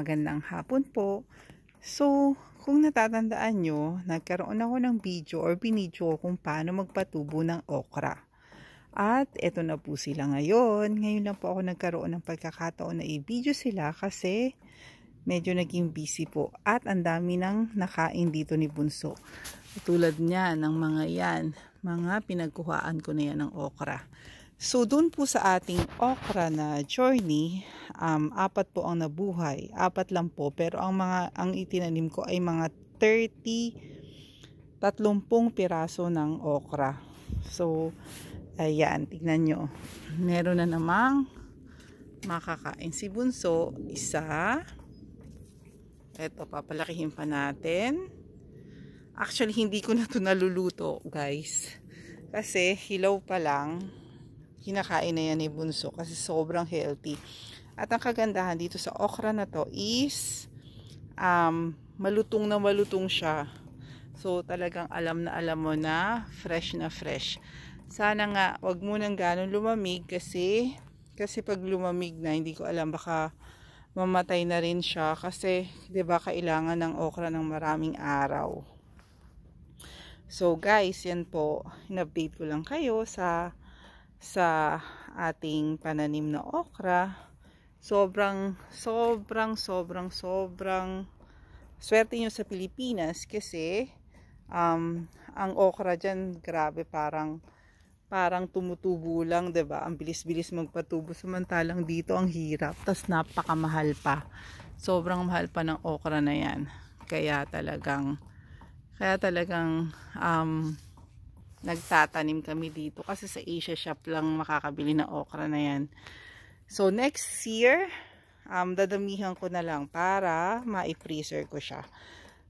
Magandang hapon po. So, kung natatandaan nyo, nagkaroon ako ng video or binidyo kung paano magpatubo ng okra. At eto na po sila ngayon. Ngayon lang po ako nagkaroon ng pagkakataon na i-video sila kasi medyo naging busy po. At ang dami nang nakain dito ni Bunso. Tulad niya ng mga yan, mga pinagkuhaan ko na yan ng okra. So, dun po sa ating okra na journey, 4 po ang nabuhay. 4 lang po, pero ang itinanim ko ay mga 30 piraso ng okra. So, ayan, tignan nyo. Meron na namang makakain si Bunso. Isa. Eto, papalakihin pa natin. Actually, hindi ko na ito naluluto, guys. Kasi, hilaw pa lang. Kinakain na yan ni Bunso kasi sobrang healthy. At ang kagandahan dito sa okra na to is malutong na malutong siya. So talagang alam mo na fresh na fresh. Sana nga wag mo nang ganun lumamig kasi pag lumamig na hindi ko alam baka mamatay na rin siya kasi 'di ba kailangan ng okra ng maraming araw. So guys, yan po. In-update ko lang kayo sa ating pananim na okra. Sobrang swerte nyo sa Pilipinas kasi ang okra dyan, grabe, parang tumutubo lang, 'di ba? Ang bilis-bilis magpatubo, samantalang dito ang hirap, tas napakamahal pa. Sobrang mahal pa ng okra na 'yan. Kaya talagang nagtatanim kami dito kasi sa Asia shop lang makakabili ng okra na yan. So next year, dadamihan ko na lang para ma-freezer ko siya.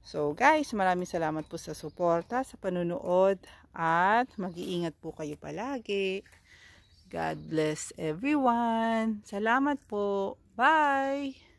So guys, maraming salamat po sa suporta, sa panunood, at mag-iingat po kayo palagi. God bless everyone. Salamat po. Bye!